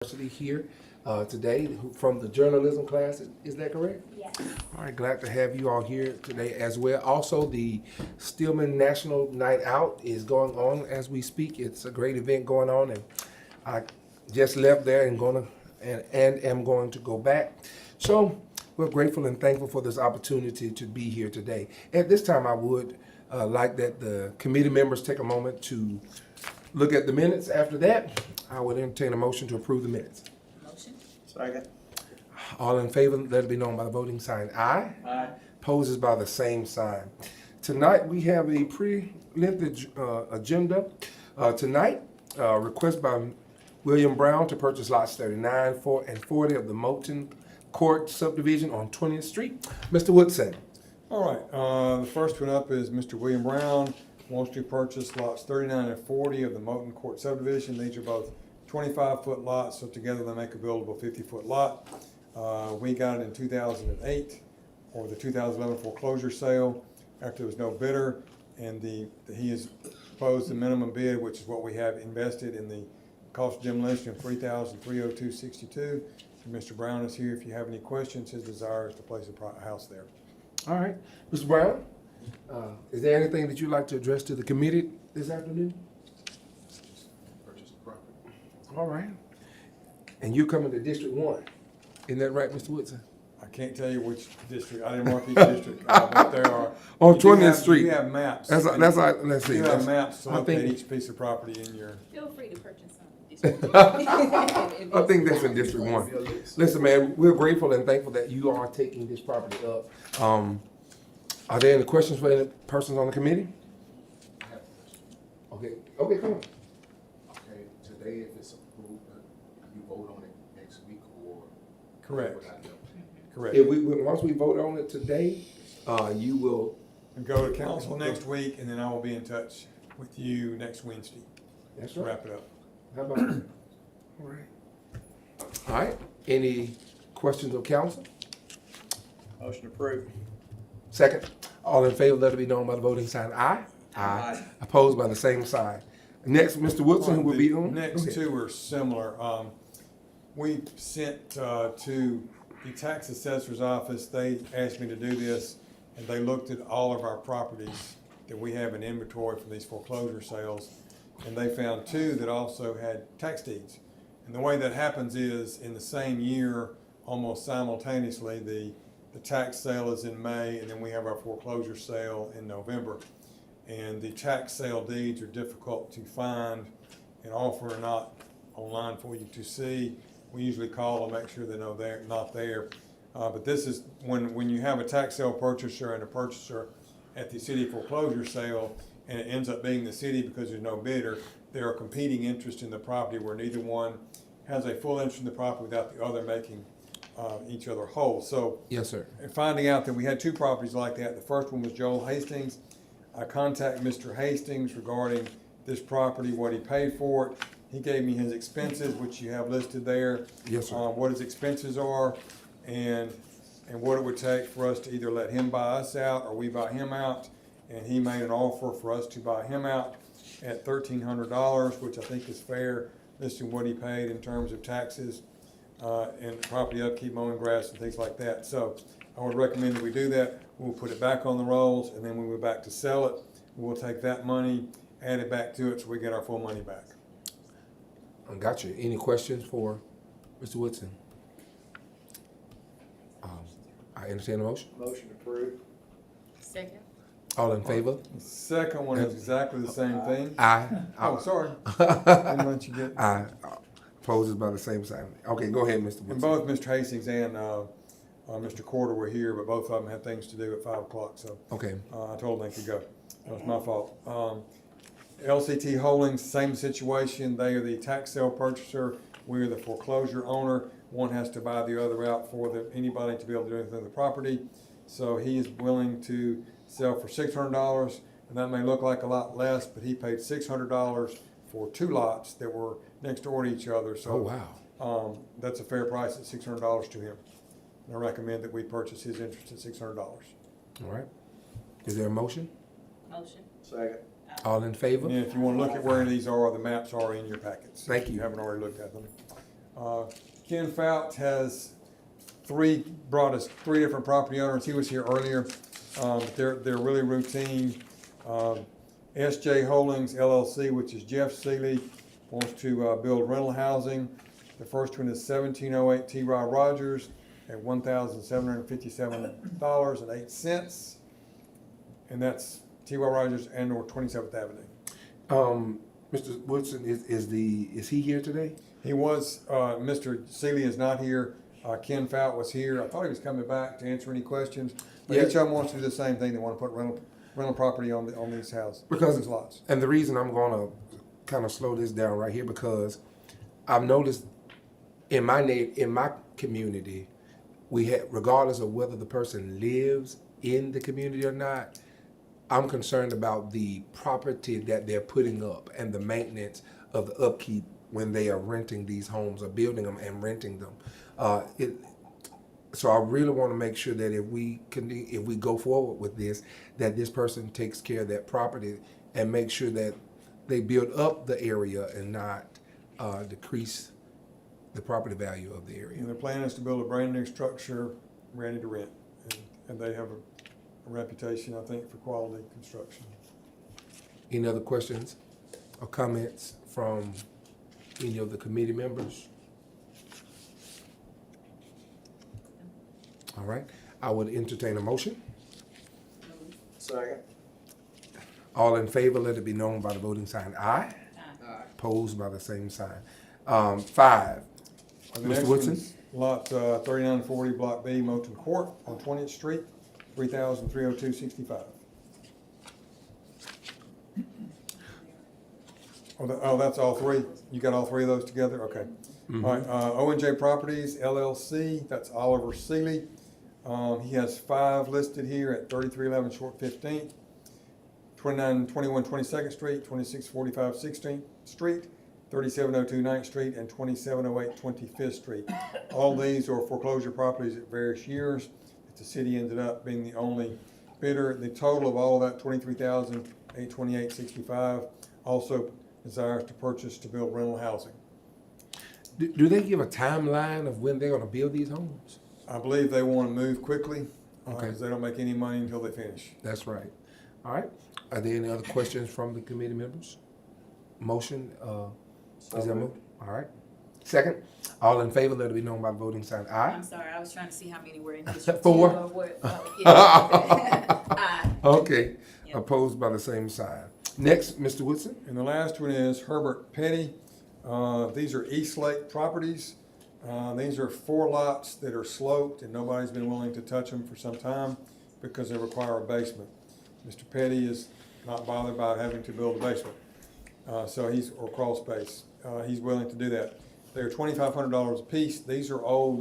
Here today from the journalism class. Is that correct? Yes. All right, glad to have you all here today as well. Also, the Stillman National Night Out is going on as we speak. It's a great event going on, and I just left there and am going to go back. So we're grateful and thankful for this opportunity to be here today. At this time, I would like that the committee members take a moment to look at the minutes. After that, I would entertain a motion to approve the minutes. Motion? Second. All in favor, let it be known by the voting sign aye. Aye. Opposed is by the same sign. Tonight, we have a pretty lengthy agenda. Tonight, request by William Brown to purchase lots 39, 4, and 40 of the Moulton Court subdivision on 20th Street. Mr. Woodson. All right, the first one up is Mr. William Brown wants to purchase lots 39 and 40 of the Moulton Court subdivision. These are both 25-foot lots, so together they make a buildable 50-foot lot. We got it in 2008, or the 2011 foreclosure sale, after there was no bidder, and he has proposed the minimum bid, which is what we have invested in the cost of demolition of $3,302.62. Mr. Brown is here if you have any questions. His desire is to place a house there. All right. Mr. Brown, is there anything that you'd like to address to the committee this afternoon? Purchase the property. All right. And you're coming to District 1. Isn't that right, Mr. Woodson? I can't tell you which district. I didn't mark each district, but there are. On you do 20th have- Street. You have maps. Let's see. You have maps to I locate think- each piece of property in your. Feel free to purchase some. I think that's in District 1. Listen, man, we're grateful and thankful that you are taking this property up. Are there any questions for any persons on the committee? I have a question. Okay, come on. Okay, today if it's approved, you vote on it next week or? Correct. What I know. Correct. Once we vote on it today, you will. And go to council next week, and then I will be in touch with you next Wednesday That's to right. wrap it up. How about that? All right. All right. Any questions of council? Motion approved. Second. All in favor, let it be known by the voting sign aye. Aye. Opposed by the same sign. Next, Mr. Woodson, who will be on. Next Okay. two are similar. We sent to the tax assessor's office, they asked me to do this, and they looked at all of our properties that we have in inventory for these foreclosure sales, and they found two that also had tax deeds. And the way that happens is, in the same year, almost simultaneously, the tax sale is in May, and then we have our foreclosure sale in November. And the tax sale deeds are difficult to find and often are not online for you to see. We usually call them, make sure they know they're not there. But this is, when you have a tax sale purchaser and a purchaser at the city foreclosure sale, and it ends up being the city because there's no bidder, there are competing interests in the property where neither one has a full interest in the property without the other making each other whole. So, Yes, sir. and finding out that we had two properties like that. The first one was Joel Hastings. I contacted Mr. Hastings regarding this property, what he paid for it. He gave me his expenses, which you have listed there. Yes, sir. What his expenses are, and what it would take for us to either let him buy us out or we buy him out. And he made an offer for us to buy him out at $1,300, which I think is fair, listing what he paid in terms of taxes, and property upkeep, mowing grass, and things like that. So I would recommend that we do that. We'll put it back on the rolls, and then when we're back to sell it, we'll take that money, add it back to it, so we get our full money back. I got you. Any questions for Mr. Woodson? I entertain a motion. Motion approved. Second? All in favor? The second one is exactly the same thing. Aye. Oh, sorry. Didn't let you get. Aye. Opposed is by the same sign. Okay, go ahead, Mr. Woodson. And both Mr. Hastings and Mr. Corder were here, but both of them had things to do at 5 o'clock, so Okay. I told them they could go. That was my fault. LCT Holdings, same situation. They are the tax sale purchaser. We are the foreclosure owner. One has to buy the other out for anybody to be able to do anything with the property. So he is willing to sell for $600, and that may look like a lot less, but he paid $600 for two lots that were next door to each other. So, Oh, wow. that's a fair price at $600 to him. And I recommend that we purchase his interest at $600. All right. Is there a motion? Motion? Second. All in favor? And if you want to look at where these are, the maps are in your packets. Thank if you. you haven't already looked at them. Ken Fout has brought us three different property owners. He was here earlier. They're really routine. SJ Holdings LLC, which is Jeff Seeley, wants to build rental housing. The first one is 1708 T. Rod Rogers at $1,757.08. And that's T. Rod Rogers and or 27th Avenue. Mr. Woodson, is he here today? He was, Mr. Seeley is not here. Ken Fout was here. I thought he was coming back to answer any questions. But Yeah. each of them wants to do the same thing. They want to put rental property on these houses, these lots. And the reason I'm gonna kind of slow this down right here, because I've noticed in my community, we have, regardless of whether the person lives in the community or not, I'm concerned about the property that they're putting up and the maintenance of the upkeep when they are renting these homes or building them and renting them. So I really want to make sure that if we go forward with this, that this person takes care of that property and make sure that they build up the area and not decrease the property value of the area. And the plan is to build a brand new structure ready to rent. And they have a reputation, I think, for quality construction. Any other questions or comments from any of the committee members? All right, I would entertain a motion. Second. All in favor, let it be known by the voting sign aye. Aye. Opposed by the same sign. 5, The Mr. next Woodson? one's Lot 3940, Block B, Moulton Court on 20th Street, 3,302.65. Oh, that's all three? You got all three of those together? Okay. Mm-hmm. All right, O&J Properties LLC, that's Oliver Seeley. He has 5 listed here at 3311 Short 15th, 2921 22nd Street, 2645 16th Street, 3702 9th Street, and 2708 25th Street. All these are foreclosure properties at various years. The city ended up being the only bidder. The total of all of that, $23,828.65, also desires to purchase to build rental housing. Do they give a timeline of when they're gonna build these homes? I believe they want to move quickly, Okay. because they don't make any money until they finish. That's right. All right, are there any other questions from the committee members? Motion, is there a motion? All right. Second, all in favor, let it be known by the voting sign aye. I'm sorry, I was trying to see how many were in this. 4. Aye. Okay, Yep. opposed by the same sign. Next, Mr. Woodson? And the last one is Herbert Petty. These are East Lake properties. These are 4 lots that are sloped, and nobody's been willing to touch them for some time because they require a basement. Mr. Petty is not bothered by having to build a basement, or crawl space. He's willing to do that. They're $2,500 a piece. These are old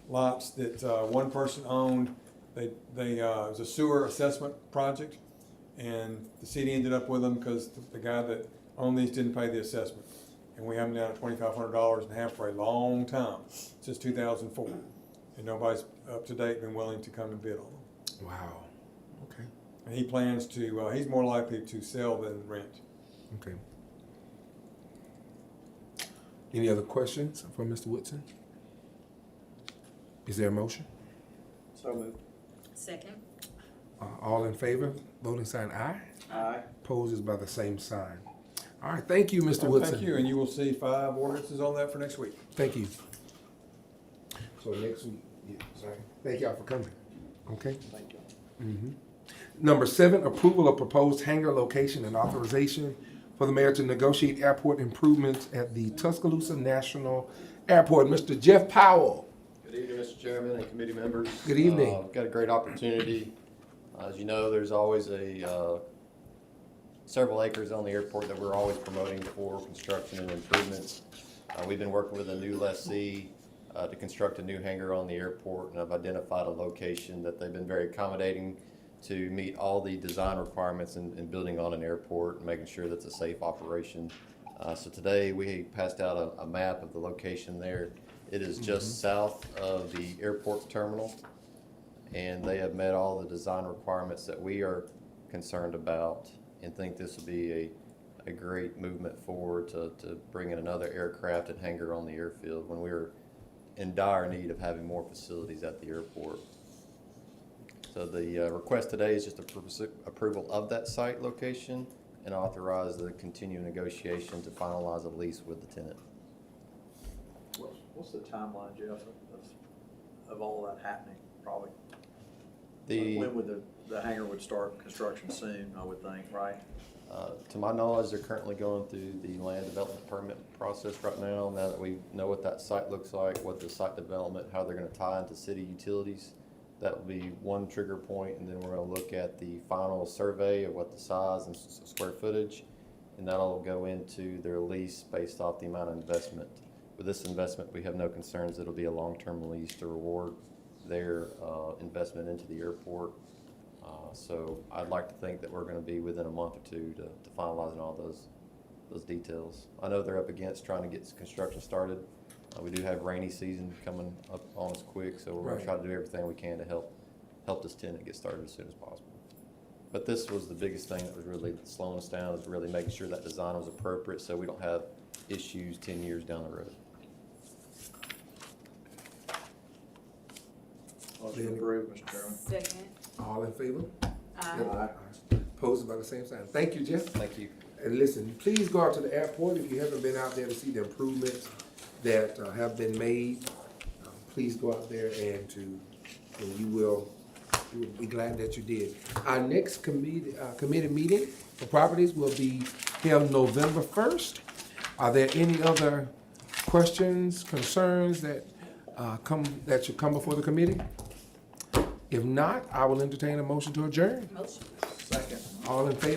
lots that one person owned. It was a sewer assessment project, and the city ended up with them because the guy that owned these didn't pay the assessment. And we have them down at $2,500 and a half for a long time, since 2004. And nobody's up to date been willing to come and bid on them. Wow. Okay, And he plans to, he's more likely to sell than rent. okay. Any other questions from Mr. Woodson? Is there a motion? So moved. Second. All in favor, voting sign aye. Aye. Opposed by the same sign. All right, thank you, Mr. Woodson. Thank you, and you will see 5 ordinances on that for next week. Thank you. So next week, yeah, sorry. Thank y'all for coming. Okay. Thank you. Number 7, approval of proposed hangar location and authorization for the mayor to negotiate airport improvements at the Tuscaloosa National Airport. Mr. Jeff Powell. Good evening, Mr. Chairman and committee members. Good evening. Got a great opportunity. As you know, there's always several acres on the airport that we're always promoting for construction and improvements. We've been working with a new lessee to construct a new hangar on the airport, and I've identified a location that they've been very accommodating to meet all the design requirements in building on an airport and making sure that's a safe operation. So today we passed out a map of the location there. It is just south of the airport terminal, and they have met all the design requirements that we are concerned about and think this will be a great movement forward to bring in another aircraft and hangar on the airfield when we were in dire need of having more facilities at the airport. So the request today is just approval of that site location and authorize the continued negotiation to finalize a lease with the tenant. What's the timeline, Jeff, of all that happening, probably? The, When would the hangar would start construction soon, I would think, right? to my knowledge, they're currently going through the land development permit process right now. Now that we know what that site looks like, what the site development, how they're gonna tie into city utilities, that will be one trigger point, and then we're gonna look at the final survey of what the size and square footage, and that'll go into their lease based off the amount of investment. With this investment, we have no concerns it'll be a long-term lease to reward their investment into the airport. So I'd like to think that we're gonna be within a month or two to finalizing all those details. I know they're up against trying to get construction started. We do have rainy season coming up on us quick, so we're gonna try to do everything we can to help this tenant get started as soon as possible. But this was the biggest thing that was really slowing us down, is really making sure that design was appropriate so we don't have issues 10 years down the road. Motion approved, Mr. Chairman. Second. All in favor? Aye. Opposed by the same sign. Thank you, Jeff. Thank you. And listen, please go out to the airport if you haven't been out there to see the improvements that have been made. Please go out there and you will be glad that you did. Our next committee meeting for properties will be held November 1st. Are there any other questions, concerns that should come before the committee? If not, I will entertain a motion to adjourn. Motion. Second. All in favor?